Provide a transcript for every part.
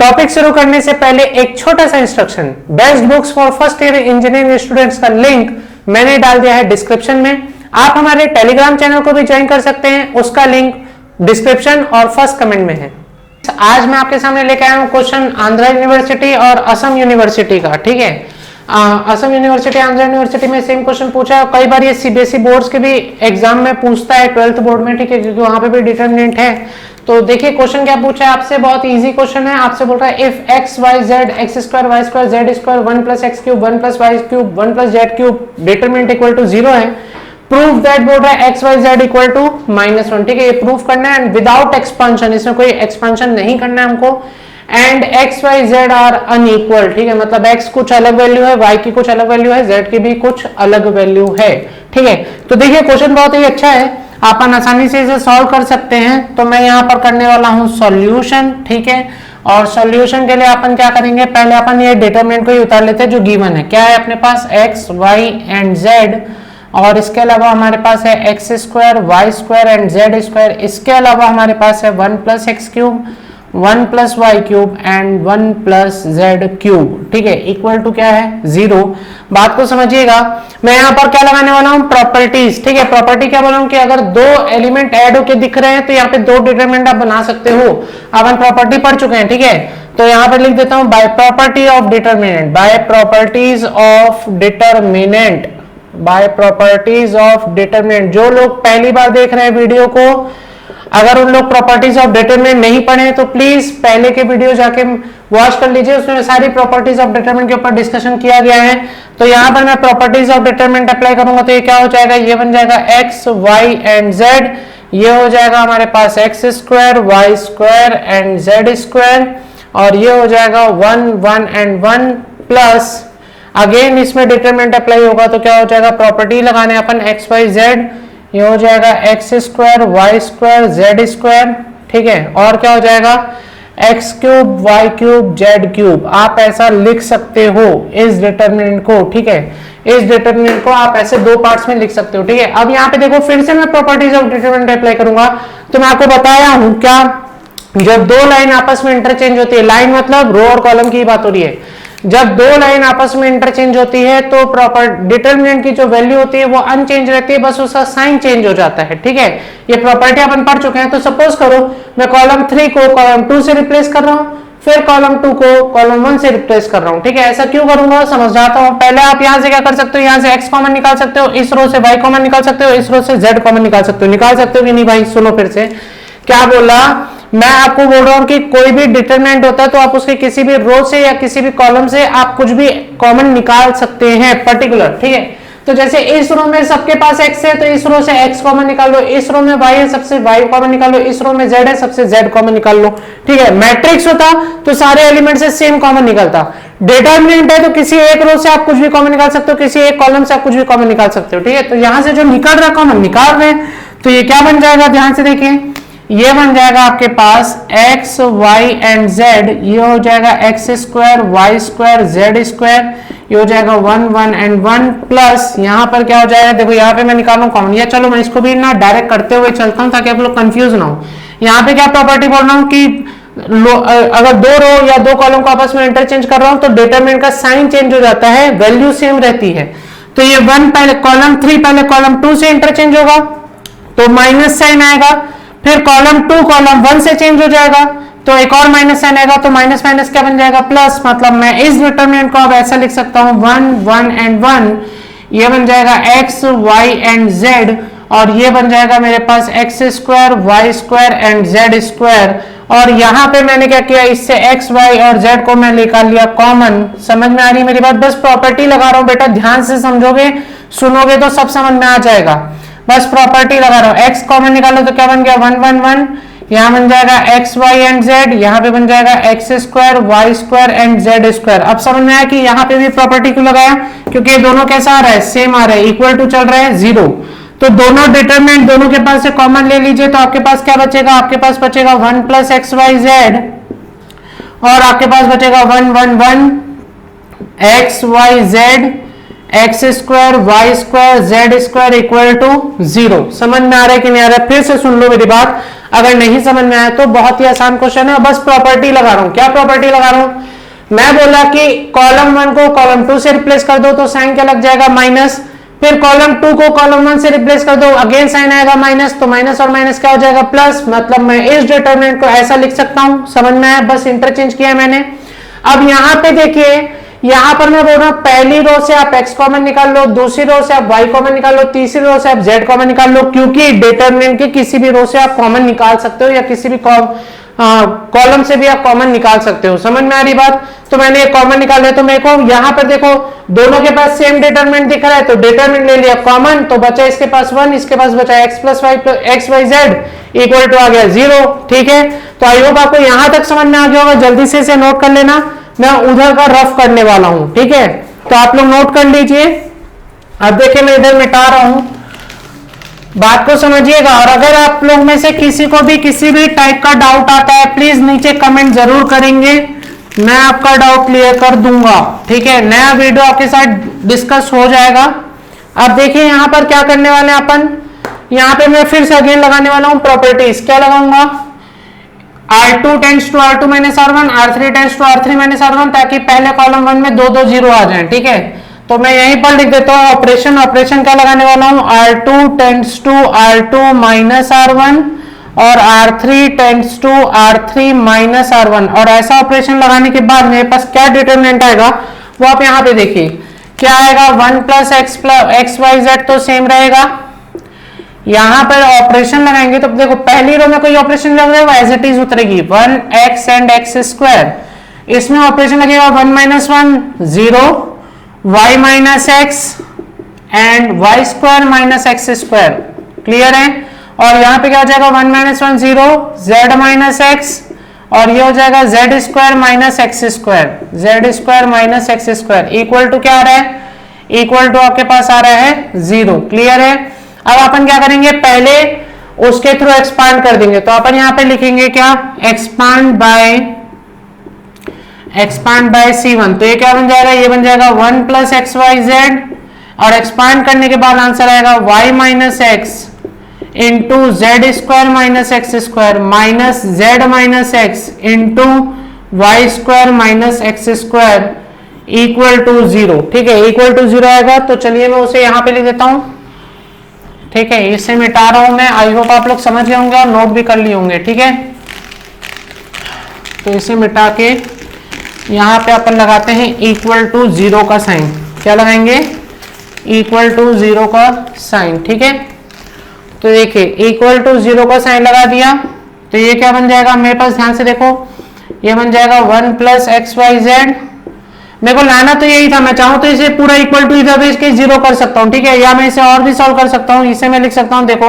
Topic शुरू करने से पहले एक छोटा सा instruction, best books for first year engineering students का लिंक मैंने डाल दिया है डिस्क्रिप्शन में। आप हमारे टेलीग्राम चैनल को भी ज्वाइन कर सकते हैं, उसका लिंक डिस्क्रिप्शन और फर्स्ट कमेंट में है। आज मैं आपके सामने लेके आया हूँ क्वेश्चन आंध्रा यूनिवर्सिटी और असम यूनिवर्सिटी का। ठीक है, असम यूनिवर्सिटी आंध्रा यूनिवर्सिटी में सेम क्वेश्चन पूछा है। कई बार ये सीबीएसई बोर्ड्स के भी एग्जाम में पूछता है, 12th बोर्ड में। ठीक है, क्योंकि वहां पे भी डिटरमिनेंट है। तो देखिए क्वेश्चन क्या पूछा है आपसे, बहुत इजी क्वेश्चन है। आपसे बोल रहा है if x Y z x square Y square z square 1 + x³ 1 + y³ 1 + z³ determinant equal to 0 है, प्रूव दैट बोल रहा है x Y Z equal to -1। ठीक है, ये प्रूफ करना है एंड विदाउट एक्सपांशन, इसमें कोई एक्सपांशन नहीं करना है हमको। And x Y z are unequal. ठीक है, मतलब एक्स कुछ अलग वैल्यू है, वाई की कुछ अलग वैल्यू है, जेड की भी कुछ अलग वैल्यू है। ठीक है, तो देखिए क्वेश्चन बहुत ही अच्छा है, अपन आसानी से इसे सॉल्व कर सकते हैं। तो मैं यहाँ पर करने वाला हूँ सॉल्यूशन। ठीक है, और सॉल्यूशन के लिए अपन क्या करेंगे, पहले अपन ये डिटरमिनेंट को ही उतार लेते हैं जो गिवन है। क्या है अपने पास, एक्स वाई एंड जेड, और इसके अलावा हमारे पास है x square Y square and Z square. इसके अलावा हमारे पास है 1 + x³ 1 + y³ एंड 1 + z³। ठीक है, इक्वल टू क्या है, 0। बात को समझिएगा, मैं यहाँ पर क्या लगाने वाला हूँ, प्रॉपर्टीज। ठीक है, प्रॉपर्टी क्या बोला हूँ कि अगर दो एलिमेंट ऐड होके दिख रहे हैं तो यहाँ पे दो डिटरमिनेंट आप बना सकते हो। अपन प्रॉपर्टी पढ़ चुके हैं। ठीक है, तो यहाँ पर लिख देता हूँ by property of determinant, by properties of determinant, by properties of determinant. जो लोग पहली बार देख रहे हैं वीडियो को, अगर उन लोग प्रॉपर्टीज ऑफ डिटरमिनेंट नहीं पढ़े तो प्लीज पहले के वीडियो जाके वॉच कर लीजिए, उसमें सारी प्रॉपर्टीज ऑफ डिटरमिनेंट के ऊपर डिस्कशन किया गया है। तो यहाँ पर मैं प्रॉपर्टीज ऑफ डिटरमिनेंट अप्लाई करूंगा तो ये क्या हो जाएगा, ये बन जाएगा एक्स वाई एंड जेड, ये हो जाएगा हमारे पास X square Y square and Z square, और ये हो जाएगा 1 1 एंड 1 प्लस, अगेन इसमें डिटरमिनेंट अप्लाई होगा तो क्या हो जाएगा, प्रॉपर्टी लगाने अपन एक्स वाई जेड, ये हो जाएगा x square Y square z square. ठीक है, और क्या हो जाएगा, x³ y³ z³। आप ऐसा लिख सकते हो इस डिटरमिनेंट को। ठीक है, इस डिटरमिनेंट को आप ऐसे दो पार्ट्स में लिख सकते हो। ठीक है, अब यहाँ पे देखो फिर से मैं प्रॉपर्टीज ऑफ डिटरमिनेंट अप्लाई करूंगा। तो मैं आपको बताया हूं क्या, जब दो लाइन आपस में इंटरचेंज होती है, लाइन मतलब रो और कॉलम की बात हो रही है, जब दो लाइन आपस में इंटरचेंज होती है तो प्रॉपर डिटरमिनेंट की जो वैल्यू होती है वो अनचेंज रहती है, बस उसका साइन चेंज हो जाता है। ठीक है, ये प्रॉपर्टी अपन पढ़ चुके हैं। तो सपोज करो मैं कॉलम 3 को कॉलम 2 से रिप्लेस कर रहा हूं, फिर कॉलम 2 को कॉलम 1 से रिप्लेस कर रहा हूं। ठीक है, ऐसा क्यों करूंगा समझ जाता हूं। पहले आप यहां से क्या कर सकते हो, यहां से x कॉमन निकाल सकते हो, इस रो से y कॉमन निकाल सकते हो, इस रो से z कॉमन निकाल सकते हो। निकाल सकते हो कि नहीं भाई, सुनो फिर से क्या बोला। मैं आपको बोल रहा हूं कि कोई भी डिटरमिनेंट होता है तो आप उसके किसी भी रो से या किसी भी कॉलम से आप कुछ भी कॉमन निकाल सकते हैं पर्टिकुलर। ठीक है, तो जैसे इस रो में सबके पास x है तो इस रो से x कॉमन निकाल लो, इस रो में y है सबसे y कॉमन निकाल लो, इस रो में z है सबसे z कॉमन निकाल लो। ठीक है, मैट्रिक्स होता तो सारे एलिमेंट से सेम कॉमन निकलता। डिटरमिनेंट है तो किसी एक रो से आप कुछ भी कॉमन निकाल सकते हो, किसी एक कॉलम से आप कुछ भी कॉमन निकाल सकते हो। ठीक है, तो यहां से जो निकल रहा कॉमन निकाल रहे हैं, तो ये क्या बन जाएगा, ध्यान से देखिए, ये बन जाएगा आपके पास x y एंड z, ये हो जाएगा x square Y square z square, ये हो जाएगा 1 1 एंड 1 प्लस, यहाँ पर क्या हो जाएगा, देखो यहाँ पे मैं निकालूं कॉमन, या चलो मैं इसको भी ना डायरेक्ट करते हुए चलता हूँ ताकि आप लोग कंफ्यूज ना हो। यहाँ पे क्या प्रॉपर्टी बोल रहा हूँ कि अगर दो रो या दो कॉलम को आपस में इंटरचेंज कर रहा हूँ तो डिटरमिनेंट का साइन चेंज हो जाता है, वैल्यू सेम रहती है। तो ये 1 पहले कॉलम 3 पहले कॉलम 2 से इंटरचेंज होगा तो माइनस साइन आएगा, फिर कॉलम 2 कॉलम 1 से चेंज हो जाएगा तो एक और माइनस साइन आएगा, तो माइनस माइनस क्या बन जाएगा, प्लस। मतलब मैं इस डिटरमिनेंट को अब ऐसा लिख सकता हूं 1 1 एंड 1, ये बन जाएगा x y एंड z, और ये बन जाएगा मेरे पास x square Y square and z square. और यहाँ पे मैंने क्या किया, इससे x y और z को मैं निकाल लिया कॉमन। समझ में आ रही है मेरी बात, बस प्रॉपर्टी लगा रहा हूं बेटा, ध्यान से समझोगे सुनोगे तो सब समझ में आ जाएगा। बस प्रॉपर्टी लगा रहा हूं, x कॉमन निकालो तो क्या बन गया 1 1 1, यहाँ बन जाएगा x y एंड z, यहाँ पे बन जाएगा x square Y square and z square. अब समझ में आया कि यहाँ पे भी प्रॉपर्टी क्यों लगाया, क्योंकि दोनों कैसा आ रहा है, सेम आ रहा है, इक्वल टू चल रहा है 0। तो दोनों डिटरमिनेंट दोनों के पास से कॉमन ले लीजिए तो आपके पास क्या बचेगा, आपके पास बचेगा 1 + x y z, और आपके पास बचेगा 1 1 1 x y z x square Y square z square equal to 0। समझ में आ रहा है कि नहीं आ रहा है? फिर से सुन लो मेरी बात, अगर नहीं समझ में आया तो बहुत ही आसान क्वेश्चन है, बस प्रॉपर्टी लगा रहा हूं। क्या प्रॉपर्टी लगा रहा हूं? मैं बोला कि कॉलम 1 को कॉलम 2 से रिप्लेस कर दो तो साइन क्या लग जाएगा? माइनस। फिर कॉलम 2 को कॉलम 1 से रिप्लेस कर दो, अगेन साइन आएगा माइनस, तो माइनस और माइनस क्या हो जाएगा? प्लस। मतलब मैं इस डिटरमिनेंट को ऐसा लिख सकता हूं। समझ में आया? बस इंटरचेंज किया मैंने। अब यहां पे देखिए, यहां पर मैं बोल रहा हूं पहली रो से आप x कॉमन निकाल लो, दूसरी रो से आप y कॉमन निकाल लो, तीसरी रो से आप z कॉमन निकाल लो, क्योंकि डिटरमिनेंट के किसी भी रो से आप कॉमन निकाल सकते हो या किसी भी कॉलम से भी आप कॉमन निकाल सकते हो। समझ में आ रही बात? तो मैंने एक कॉमन निकाल लिया, तो मेरे को यहां पर देखो दोनों के पास सेम डिटरमिनेंट दिख रहा है, तो डिटरमिनेंट ले लिया कॉमन, तो बचा इसके पास 1, इसके पास बचा x plus Y X Y Z equal to आ गया 0। ठीक है, तो आई होप आपको यहां तक समझ में आ गया होगा। जल्दी से इसे नोट कर लेना, मैं उधर का रफ करने वाला हूं। ठीक है, तो आप लोग नोट कर लीजिए। अब देखिए मैं इधर मिटा रहा हूं, बात को समझिएगा। और अगर आप लोग में से किसी को भी किसी भी टाइप का डाउट आता है, प्लीज नीचे कमेंट जरूर करेंगे, मैं आपका डाउट क्लियर कर दूंगा। ठीक है, नया वीडियो आपके साथ डिस्कस हो जाएगा। अब देखिए यहां पर क्या करने वाले हैं अपन, यहां पे मैं फिर से अगेन लगाने वाला हूं प्रॉपर्टीज। क्या लगाऊंगा? R2 tends to R2 minus R1, R3 tends to R3 minus R1, ताकि पहले कॉलम 1 में 2 जीरो आ जाएं। ठीक है, तो मैं यहीं पर लिख देता हूं ऑपरेशन। ऑपरेशन क्या लगाने वाला हूं? R2 tends to R2 minus R1 और R3 tends to R3 minus R1। और ऐसा ऑपरेशन लगाने के बाद मेरे पास क्या डिटरमिनेंट आएगा वो आप यहाँ पे देखिए। क्या आएगा? 1 प्लस एक्स वाई जेड तो सेम रहेगा। यहां पर ऑपरेशन लगाएंगे तो देखो पहली रो में कोई ऑपरेशन लग रहा है एज इट इज उतरेगी 1x एंड एक्स स्क्वायर। इसमें ऑपरेशन लगेगा 1 minus 1 0, y minus x and y square minus x square. Clear है? और यहां पे क्या हो जाएगा? 1 माइनस 1 0, z माइनस एक्स, और ये हो जाएगा z square minus x square, z square minus x square equal to क्या आ रहा है? इक्वल टू आपके पास आ रहा है 0। क्लियर है? अब अपन क्या करेंगे? पहले उसके थ्रू एक्सपांड कर देंगे, तो अपन यहां पे लिखेंगे क्या? Expand by C1। तो ये क्या बन जाएगा? ये बन जाएगा 1 प्लस एक्स वाई जेड, और एक्सपांड करने के बाद आंसर आएगा y minus x into z square minus x square minus z minus x into y square minus x square equal to 0। ठीक है, इक्वल टू 0 आएगा। तो चलिए मैं उसे यहां पे लिख देता हूं। ठीक है, इसे मिटा रहा हूं मैं। आई होप आप लोग समझ गए होंगे और नोट भी कर लिए होंगे। ठीक है, तो इसे मिटा के यहां पे अपन लगाते हैं इक्वल टू 0 का साइन। क्या लगाएंगे? इक्वल टू 0 का साइन। ठीक है, तो देखिए इक्वल टू 0 का साइन लगा दिया, तो ये क्या बन जाएगा मेरे पास? ध्यान से देखो, ये बन जाएगा 1 प्लस एक्स वाई जेड। मेरे को लाना तो यही था, मैं चाहूं तो इसे पूरा इक्वल टू इधर भेज के 0 कर सकता हूं। ठीक है, या मैं इसे और भी सॉल्व कर सकता हूं। इसे मैं लिख सकता हूं, देखो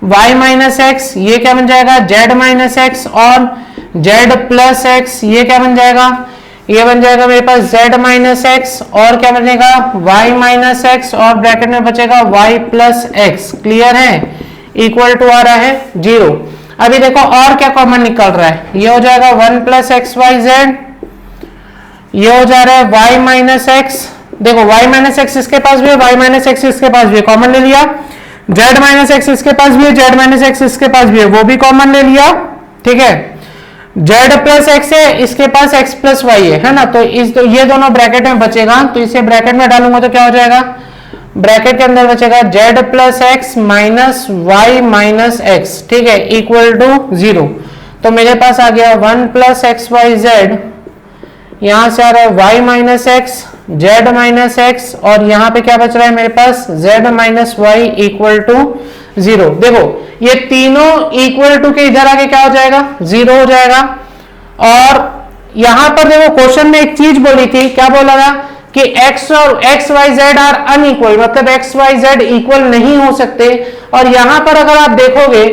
y माइनस एक्स, ये क्या बन जाएगा? z माइनस एक्स, और z प्लस एक्स, ये क्या बन जाएगा? ये बन जाएगा मेरे पास z माइनस एक्स, और क्या बनेगा? y माइनस एक्स, और ब्रैकेट में बचेगा y प्लस एक्स। क्लियर है? इक्वल टू आ रहा है 0। अभी देखो और क्या कॉमन निकल रहा है, ये हो जाएगा 1 प्लस एक्स वाई जेड, ये हो जा रहा है y माइनस एक्स। देखो y माइनस एक्स इसके पास भी है, y माइनस एक्स इसके पास भी है, कॉमन ले लिया। z माइनस एक्स इसके पास भी है, z माइनस एक्स इसके पास भी है, वो भी कॉमन ले लिया। ठीक है, z प्लस एक्स है, इसके पास x प्लस वाई है ना, तो ये दोनों ब्रैकेट में बचेगा, तो इसे ब्रैकेट में डालूंगा तो क्या हो जाएगा? ब्रैकेट के अंदर बचेगा z plus x minus y minus x. ठीक है, इक्वल टू 0। तो मेरे पास आ गया 1 प्लस एक्स वाई जेड, यहां से आ रहा है y minus x, z minus x, और यहां पे क्या बच रहा है मेरे पास? z minus y equal to 0। देखो ये तीनों इक्वल टू के इधर आके क्या हो जाएगा? 0 हो जाएगा। और यहां पर देखो क्वेश्चन में एक चीज बोली थी, क्या बोला था कि x और x y z are unequal, मतलब x y z इक्वल नहीं हो सकते। और यहां पर अगर आप देखोगे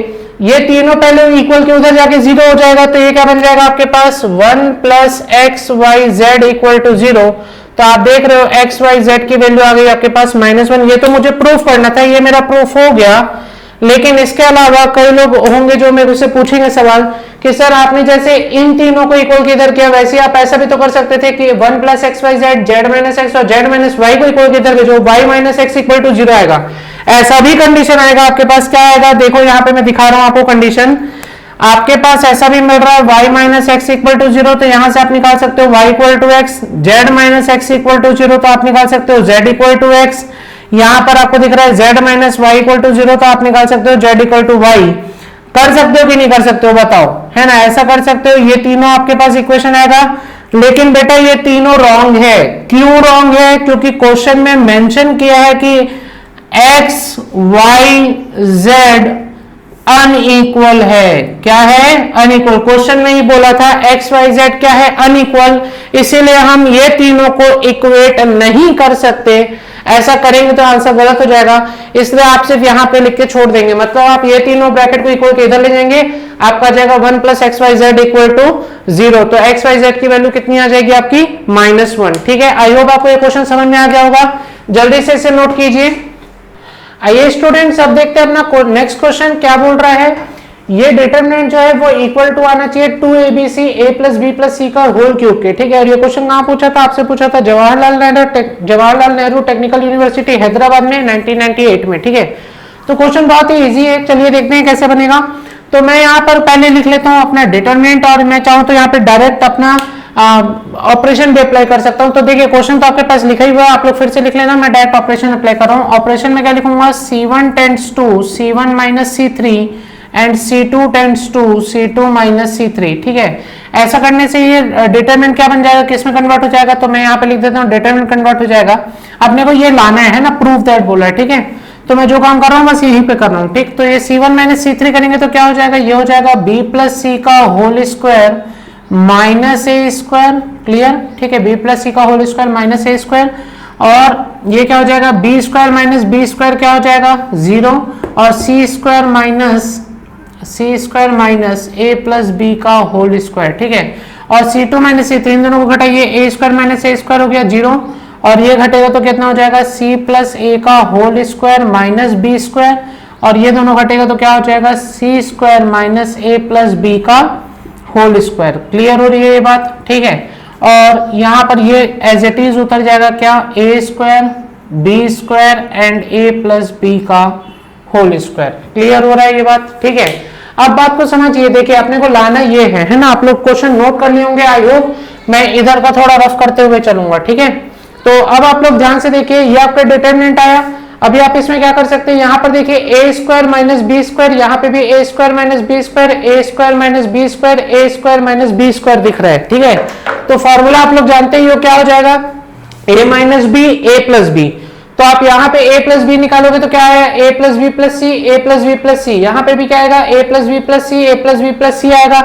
ये तीनों पहले इक्वल के उधर जाके 0 हो जाएगा, तो ये क्या बन जाएगा आपके पास? 1 plus x Y Z equal to 0। तो आप देख रहे हो x y z की वैल्यू आ गई आपके पास -1। ये तो मुझे प्रूफ करना था, ये मेरा प्रूफ हो गया। लेकिन इसके अलावा कई लोग होंगे जो मेरे से पूछेंगे सवाल कि सर आपने जैसे इन तीनों को इक्वल किधर किया, वैसे आप ऐसा भी तो कर सकते थे कि 1 plus x Y z, z minus x और जेड माइनस वाई को इक्वल किधर भेजो, y minus x equal to 0 आएगा। ऐसा भी कंडीशन आएगा आपके पास। क्या आएगा देखो यहाँ पे मैं दिखा रहा हूं आपको कंडीशन, आपके पास ऐसा भी मिल रहा है y minus x equal to 0, तो यहां से आप निकाल सकते हो y equal to x, z minus x equal to 0 तो आप निकाल सकते हो z इक्वल टू एक्स, यहां पर आपको दिख रहा है z minus y equal to 0 तो आप निकाल सकते हो z इक्वल टू वाई। कर सकते हो कि नहीं कर सकते हो बताओ, है ना, ऐसा कर सकते हो। ये तीनों आपके पास इक्वेशन आएगा, लेकिन बेटा ये तीनों रॉन्ग है। क्यों रॉन्ग है? क्योंकि क्वेश्चन में मेंशन किया है कि एक्स वाई जेड अनइक्वल है। क्या है? अनइक्वल। क्वेश्चन में ही बोला था एक्स वाई जेड क्या है? अनइक्वल। इसीलिए हम ये तीनों को इक्वेट नहीं कर सकते। ऐसा करेंगे तो आंसर गलत हो जाएगा, इसलिए आप सिर्फ यहां पे लिख के छोड़ देंगे। मतलब आप ये तीनों ब्रैकेट को इक्वल के इधर ले जाएंगे, आपका जाएगा 1 plus x Y Z equal to 0। तो एक्स वाई जेड की वैल्यू कितनी आ जाएगी आपकी? -1। ठीक है, आई होप आपको ये क्वेश्चन समझ में आ गया होगा। जल्दी से इसे नोट कीजिए। आइए स्टूडेंट्स, अब देखते हैं अपना नेक्स्ट क्वेश्चन क्या बोल रहा है। ये डिटरमिनेंट जो है वो इक्वल टू आना चाहिए 2abc a plus B plus सी का होल क्यूब के। ठीक है, और ये क्वेश्चन कहां पूछा था? आपसे पूछा था जवाहरलाल नेहरू टेक्निकल यूनिवर्सिटी हैदराबाद में 1998 में। ठीक है, तो क्वेश्चन बहुत ही इजी है। चलिए देखते हैं कैसे बनेगा। तो मैं यहाँ पर पहले लिख लेता हूँ अपना डिटरमिनेंट, और मैं चाहूँ तो यहाँ पे डायरेक्ट अपना ऑपरेशन भी अप्लाई कर सकता हूं। तो देखिए क्वेश्चन तो आपके पास लिखा ही हुआ है, आप लोग फिर से लिख लेना। मैं डायरेक्ट ऑपरेशन अप्लाई कर रहा हूं। ऑपरेशन में क्या लिखूंगा? C1 tends to C1 minus C3 and C2 tends to C2 minus C3। ठीक है, ऐसा करने से ये डिटरमिनेंट क्या बन जाएगा, किस में कन्वर्ट हो जाएगा? तो मैं यहाँ पे लिख देता हूँ डिटरमिनेंट कन्वर्ट हो जाएगा। अपने को ये लाना है ना, प्रूफ दैट बोला है। ठीक है, तो मैं जो काम कर रहा हूँ बस यहीं पे कर रहा हूँ। ठीक, तो ये C1 माइनस C3 करेंगे तो क्या हो जाएगा? ये हो जाएगा b प्लस सी का whole square minus a square. Clear? ठीक है, b प्लस सी का whole square minus a square, और ये क्या हो जाएगा? B square minus B square क्या हो जाएगा? 0, और c square minus a plus B का होल स्क्वायर। ठीक है, और C2 माइनस C3 इन दोनों को घटाइए, a square minus a square हो गया 0, और ये घटेगा तो कितना हो जाएगा? C प्लस ए का whole square minus B square, और ये दोनों घटेगा तो क्या हो जाएगा? C square minus a plus B का होल स्क्वायर। क्लियर हो रही है ये बात? ठीक है, और यहाँ पर ये एज इट इज उतर जाएगा क्या? A square B square and A plus B का होल स्क्वायर। क्लियर हो रहा है ये बात? ठीक है, अब बात को समझिए। देखिए अपने को लाना ये है ना, आप लोग क्वेश्चन नोट कर लिए होंगे आई होप। मैं इधर का थोड़ा रफ करते हुए चलूंगा। ठीक है, तो अब आप लोग ध्यान से देखिए, ये आपका डिटरमिनेंट आया। अभी आप इसमें क्या कर सकते हैं? यहाँ पर देखिए ए स्क्वायर माइनस बी स्क्वायर, यहाँ पे भी ए स्क्वायर माइनस बी स्क्वायर, ए स्क्वायर माइनस बी स्क्वायर, ए स्क्वायर माइनस बी स्क्वायर दिख रहा है। ठीक है, तो फॉर्मूला आप लोग जानते ही हो, क्या हो जाएगा? ए माइनस बी ए प्लस बी। तो आप यहाँ पे a प्लस बी निकालोगे तो क्या है? a plus B plus C, A plus B plus C. यहाँ पे भी क्या आएगा? a plus B plus C, A plus B plus C आएगा।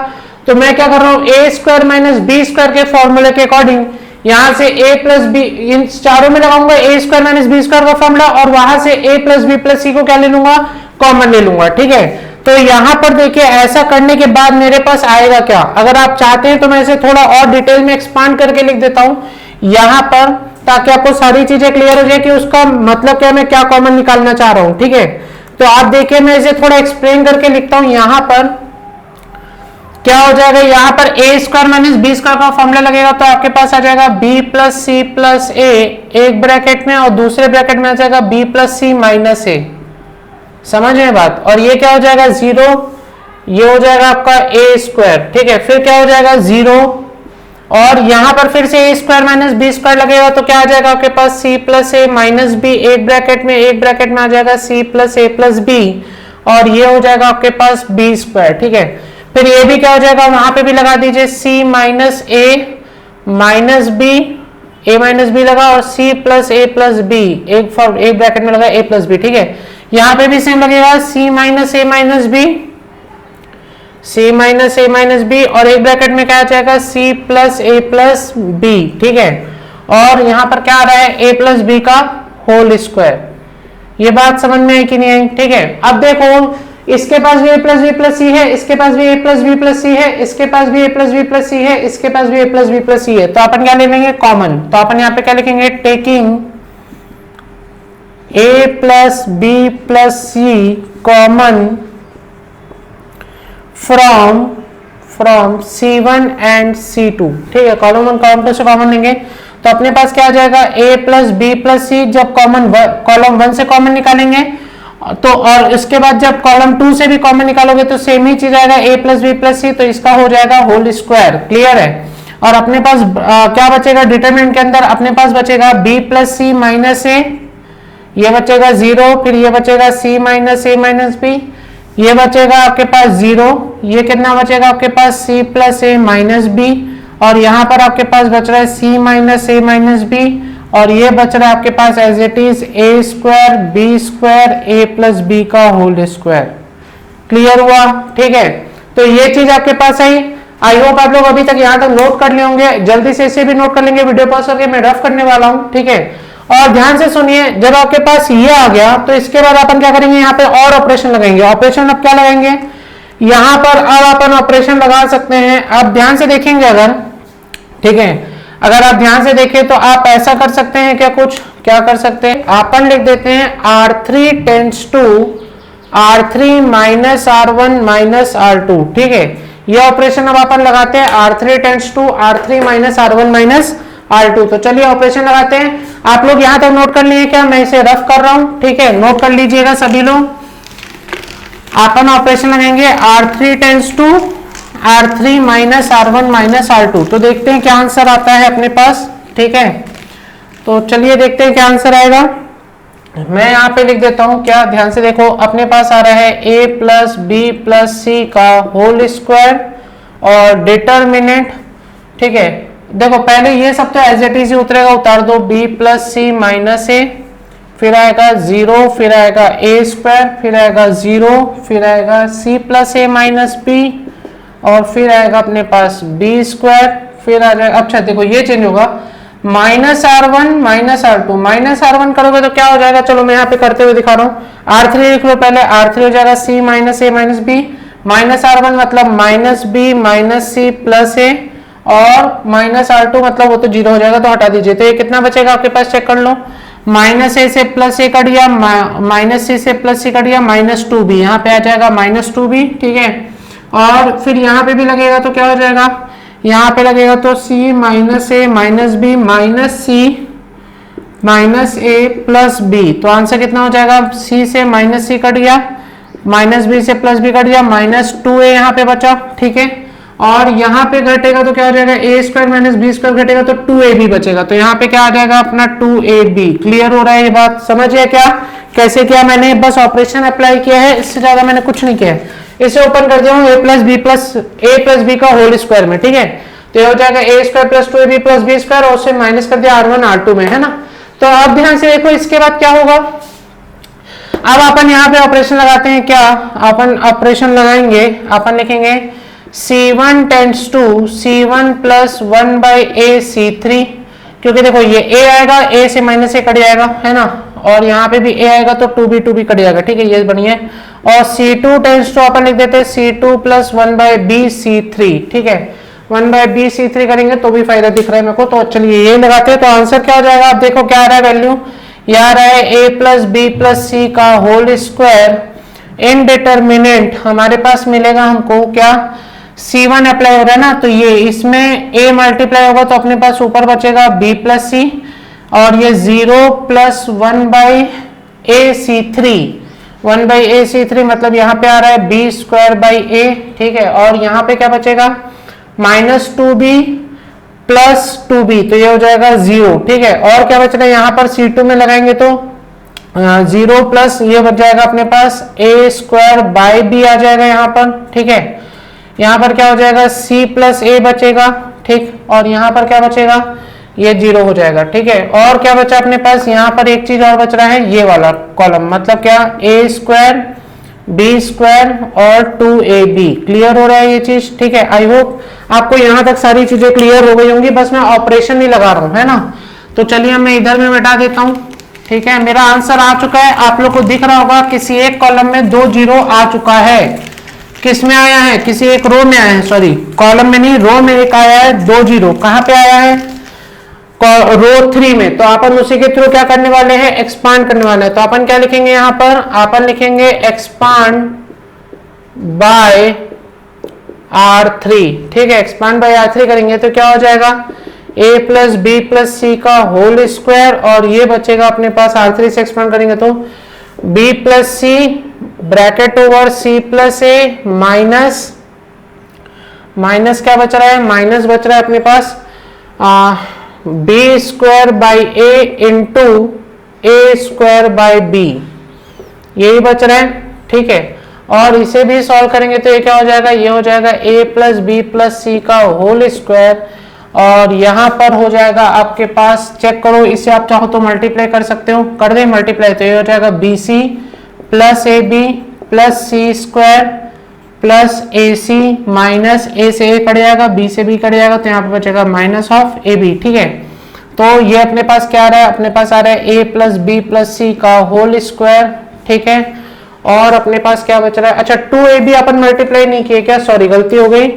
तो मैं क्या कर रहा हूँ? A square minus B square के फॉर्मूले के अकॉर्डिंग यहाँ से a प्लस बी इन चारों में लगाऊंगा a square minus B square का फॉर्मूला, और वहां से a plus B plus c को क्या ले लूंगा? कॉमन ले लूंगा। ठीक है, तो यहाँ पर देखिए ऐसा करने के बाद मेरे पास आएगा क्या? अगर आप चाहते हैं तो मैं इसे थोड़ा और डिटेल में एक्सपांड करके लिख देता हूँ यहाँ पर, ताकि आपको सारी चीजें क्लियर हो जाए कि उसका मतलब क्या, मैं क्या कॉमन निकालना चाह रहा हूं। ठीक है, तो आप देखिए मैं इसे थोड़ा एक्सप्लेन करके लिखता हूं। यहां पर क्या हो जाएगा? यहां पर ए स्क्वायर माइनस बी स्क्वायर का फॉर्मूला लगेगा, तो आपके पास आ जाएगा बी प्लस सी प्लस ए एक ब्रैकेट में, और दूसरे ब्रैकेट में आ जाएगा बी प्लस सी माइनस ए। समझ में बात? और ये क्या हो जाएगा? 0, ये हो जाएगा आपका ए स्क्वायर। ठीक है, फिर क्या हो जाएगा? 0, और यहां पर फिर से ए स्क्वायर माइनस बी स्क्वायर लगेगा, तो क्या आ जाएगा आपके पास? सी प्लस ए माइनस बी एक ब्रैकेट में आ जाएगा सी प्लस ए प्लस बी, और ये हो जाएगा आपके पास बी स्क्वायर। ठीक है, फिर ये भी क्या हो जाएगा? वहां पे भी लगा दीजिए सी minus A minus B, A minus B लगा, और सी प्लस ए प्लस बी एक ब्रैकेट में लगा ए प्लस बी। ठीक है, यहाँ पे भी सेम लगेगा सी minus A minus B, C minus A minus B, और एक ब्रैकेट में क्या आ जाएगा? C प्लस ए प्लस बी। ठीक है, और यहाँ पर क्या आ रहा है? a प्लस बी का होल स्क्वायर। ये बात समझ में आई कि नहीं आई? ठीक है, अब देखो इसके पास भी a प्लस बी प्लस सी है, इसके पास भी a प्लस बी प्लस सी है, इसके पास भी a प्लस बी प्लस सी है, इसके पास भी a प्लस बी प्लस सी है। तो अपन क्या ले लेंगे? कॉमन। तो अपन यहाँ पे क्या लिखेंगे? Taking a plus B plus c common from C1 and C2। ठीक है, कॉलम 1 कॉलम 2 से कॉमन लेंगे तो अपने पास क्या आ जाएगा, a प्लस बी प्लस सी। जब कॉलम 1 से कॉमन निकालेंगे तो, और इसके बाद जब कॉलम 2 से भी कॉमन निकालोगे तो सेम ही चीज आएगा, a प्लस बी प्लस सी, तो इसका हो जाएगा होल स्क्वायर। क्लियर है। और अपने पास क्या बचेगा डिटरमिनेंट के अंदर, अपने पास बचेगा b plus C minus A, ये बचेगा 0, फिर ये बचेगा c minus A minus B, ये बचेगा आपके पास 0, ये कितना बचेगा आपके पास c plus A minus B, और यहाँ पर आपके पास बच रहा है c minus A minus B, और ये बच रहा है आपके पास as it is a square B square A plus B का होल स्क्वायर। क्लियर हुआ। ठीक है, तो ये चीज आपके पास आई। आई होप आप लोग अभी तक यहाँ तक नोट कर लिए होंगे, जल्दी से इसे भी नोट कर लेंगे, वीडियो पॉज करके मैं रफ करने वाला हूँ। ठीक है, और ध्यान से सुनिए, जब आपके पास ये आ गया तो इसके बाद अपन क्या करेंगे, यहाँ पे और ऑपरेशन लगाएंगे। ऑपरेशन अब क्या लगाएंगे, यहाँ पर अब अपन ऑपरेशन लगा सकते हैं। अब ध्यान से देखेंगे अगर, ठीक है, अगर आप ध्यान से देखें तो आप ऐसा कर सकते हैं क्या, कुछ क्या कर सकते हैं, अपन लिख देते हैं R3 tends to R3 minus R1 minus R2। ठीक है, ये ऑपरेशन अब अपन लगाते हैं R3 tends to R3 minus R1 minus R2। तो चलिए ऑपरेशन लगाते हैं। आप लोग यहां तक नोट कर लिए क्या, मैं इसे रफ कर रहा हूं। ठीक है, नोट कर लीजिएगा सभी लोग। अपन ऑपरेशन लगाएंगे R3 tends to R3 minus R1 minus R2। तो देखते हैं क्या आंसर आता है अपने पास। ठीक है, तो चलिए देखते हैं क्या आंसर आएगा। मैं यहाँ पे लिख देता हूं क्या, ध्यान से देखो, अपने पास आ रहा है a प्लस बी प्लस सी का होल स्क्वायर और डिटरमिनेंट। ठीक है, देखो पहले ये सब तो एज इट इज उतरेगा, उतार दो, b प्लस सी माइनस ए, फिर आएगा 0, फिर आएगा a स्क्वायर, फिर आएगा 0, फिर आएगा c plus A minus B, और फिर आएगा अपने पास b स्क्वायर, फिर आ जाएगा, अच्छा देखो ये चेंज होगा, minus R1 minus R2। Minus R1 करोगे तो क्या हो जाएगा, चलो मैं यहाँ पे करते हुए दिखा रहा हूँ। R3 लिख लो पहले, R3 हो जाएगा c minus A minus B, minus R1 मतलब minus B minus C plus A, और माइनस R2 मतलब वो तो 0 हो जाएगा, तो हटा दीजिए। तो ये कितना बचेगा आपके पास, चेक कर लो, माइनस ए से प्लस ए कट गया, माइनस सी से प्लस सी कट गया, माइनस 2b, यहाँ पे आ जाएगा माइनस 2b। ठीक है, और फिर यहाँ पे भी लगेगा तो क्या हो जाएगा, यहाँ पे लगेगा तो c minus A minus B minus C minus a plus B. तो आंसर कितना हो जाएगा, c से माइनस सी कट गया, माइनस बी से प्लस बी कट गया, माइनस 2a यहाँ पे बचा। ठीक है, और यहाँ पे घटेगा तो क्या हो जाएगा, a square minus B square घटेगा तो 2ab बचेगा, तो यहाँ पे क्या आ जाएगा अपना 2ab। क्लियर हो रहा है ये बात, समझिए क्या कैसे किया मैंने, बस ऑपरेशन अप्लाई किया है, इससे ज्यादा मैंने कुछ नहीं किया है। इसे ओपन कर दिया हूँ a प्लस बी का होल स्क्वायर में। ठीक है, तो ये हो जाएगा a square plus 2ab plus b square, और उससे माइनस कर दिया R1 R2 में, है ना। तो अब ध्यान से देखो इसके बाद क्या होगा, अब अपन यहाँ पे ऑपरेशन लगाते हैं। क्या अपन ऑपरेशन लगाएंगे, अपन लिखेंगे C1 tends to C1 plus 1 by a C3, क्योंकि देखो ये a आएगा, a से माइनस a कट जाएगा, है ना, और यहाँ पे भी a आएगा तो 2b कट जाएगा। ठीक है, ये बढ़िया है। और C2 टेंड्स टू अपन लिख देते हैं C2 plus 1 by b C3। ठीक है, 1 बाई b C3 करेंगे तो भी फायदा दिख रहा है मेरे को, तो चलिए ये लगाते हैं। तो आंसर क्या हो जाएगा, आप देखो क्या आ रहा है वैल्यू, ये आ रहा है a प्लस बी प्लस सी का होल स्क्वायर इनडिटरमिनेंट। हमारे पास मिलेगा हमको क्या, C1 अप्लाई हो रहा है ना, तो ये इसमें a मल्टीप्लाई होगा तो अपने पास ऊपर बचेगा b प्लस सी, और ये 0 plus 1 by a C3, 1 by a C3 मतलब यहाँ पे आ रहा है b स्क्वायर बाई a। ठीक है, और यहाँ पे क्या बचेगा, माइनस 2b प्लस 2b, तो ये हो जाएगा 0। ठीक है, और क्या बच रहा है, यहाँ पर C2 में लगाएंगे तो 0 प्लस ये बच जाएगा अपने पास a स्क्वायर बाई b आ जाएगा यहाँ पर। ठीक है, यहाँ पर क्या हो जाएगा, c प्लस a बचेगा। ठीक, और यहाँ पर क्या बचेगा, ये 0 हो जाएगा। ठीक है, और क्या बचा अपने पास, यहाँ पर एक चीज और बच रहा है, ये वाला कॉलम, मतलब क्या, a स्क्वायर बी स्क्वायर और 2ab। क्लियर हो रहा है ये चीज। ठीक है, आई होप आपको यहाँ तक सारी चीजें क्लियर हो गई होंगी, बस मैं ऑपरेशन नहीं लगा रहा हूँ, है ना। तो चलिए मैं इधर में बैठा देता हूँ। ठीक है, मेरा आंसर आ चुका है, आप लोग को दिख रहा होगा किसी एक कॉलम में 2 0 आ चुका है। किस में आया है, किसी एक रो में आया है, सॉरी कॉलम में नहीं, रो में एक आया है 2 0। कहाँ पे आया है, रो 3 में, तो अपन उसी के थ्रू क्या करने वाले हैं, एक्सपांड करने वाले हैं। तो अपन क्या लिखेंगे यहां पर, अपन लिखेंगे एक्सपांड बाय R3, ठीक है। एक्सपांड बाय R3 करेंगे तो क्या हो जाएगा, a प्लस बी प्लस सी का होल स्क्वायर, और ये बचेगा अपने पास R3 से एक्सपांड करेंगे तो b plus C bracket over c plus A minus क्या बच रहा है, माइनस बच रहा है अपने पास B square by A into A square by B, यही बच रहा है, ठीक है। और इसे भी सॉल्व करेंगे तो ये क्या हो जाएगा, ये हो जाएगा a प्लस बी प्लस सी का होल स्क्वायर, और यहां पर हो जाएगा आपके पास, चेक करो इसे आप चाहो तो मल्टीप्लाई कर सकते हो, कर दे मल्टीप्लाई, तो ये हो जाएगा B C plus A B plus C square plus A C minus A से ए कट जाएगा, बी से बी कट जाएगा, तो यहाँ पे बचेगा माइनस ऑफ ए बी, ठीक है। तो ये अपने पास क्या आ रहा है, अपने पास आ रहा है a प्लस बी प्लस सी का होल स्क्वायर, ठीक है। और अपने पास क्या बच रहा है, अच्छा 2ab अपन मल्टीप्लाई नहीं किए क्या, सॉरी गलती हो गई।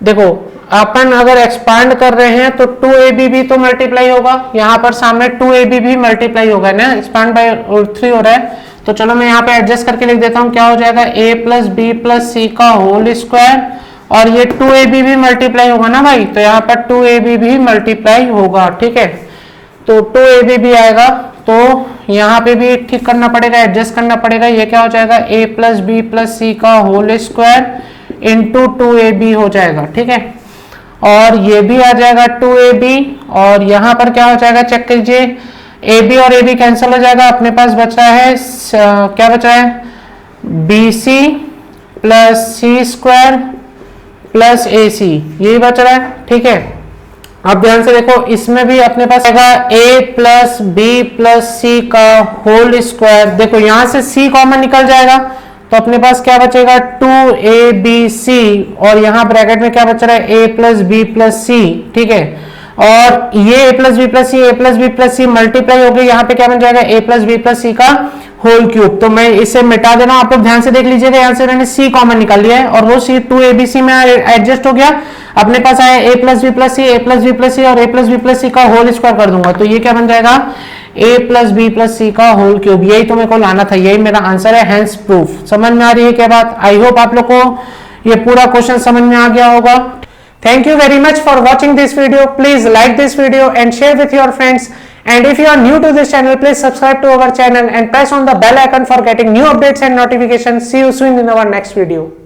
देखो अपन अगर एक्सपांड कर रहे हैं तो 2ab भी तो मल्टीप्लाई होगा, यहाँ पर सामने 2ab भी मल्टीप्लाई होगा ना, एक्सपांड बाय 3 हो रहा है। तो चलो मैं यहाँ पे एडजस्ट करके लिख देता हूँ, क्या हो जाएगा a प्लस बी प्लस सी का होल स्क्वायर, और ये 2ab भी मल्टीप्लाई होगा ना भाई, तो यहाँ पर 2ab भी मल्टीप्लाई होगा, ठीक है। तो 2ab भी आएगा, तो यहाँ पे भी ठीक करना पड़ेगा, एडजस्ट करना पड़ेगा। ये क्या हो जाएगा, a प्लस बी प्लस सी का होल स्क्वायर इंटू 2ab हो जाएगा, ठीक है। और ये भी आ जाएगा 2ab, और यहाँ पर क्या हो जाएगा, चेक कीजिए, ab और ab कैंसिल हो जाएगा, अपने पास बच रहा है क्या बचा है, bc plus C square plus A सी, यही बच रहा है, ठीक है। अब ध्यान से देखो, इसमें भी अपने पास आएगा a प्लस बी प्लस सी का होल स्क्वायर, देखो यहां से c कॉमन निकल जाएगा, तो अपने पास क्या बचेगा 2abc, और यहाँ ब्रैकेट में क्या बच रहा है a plus B plus c, ठीक है। और ये a plus B plus c multiply हो गई, यहाँ पे क्या बन जाएगा a प्लस बी प्लस सी का होल क्यूब। तो मैं इसे मिटा दे रहा हूं, आप लोग ध्यान से देख लीजिएगा, यहाँ से मैंने c कॉमन निकाल लिया है, और वो c 2abc में एडजस्ट हो गया, अपने पास आया a plus B plus C, a plus B plus C और a प्लस बी प्लस सी का होल स्क्वायर कर दूंगा, तो ये क्या बन जाएगा a प्लस बी प्लस सी का होल क्यूब। यही तो मेरे को लाना था, यही मेरा आंसर है, हेंस प्रूफ। समझ में आ रही है क्या बात, आई होप आप लोग को ये पूरा क्वेश्चन समझ में आ गया होगा। Thank you very much for watching this video. Please like this video and share with your friends. And if you are new to this channel, please subscribe to our channel and press on the bell icon for getting new updates and notifications. See you soon in our next video.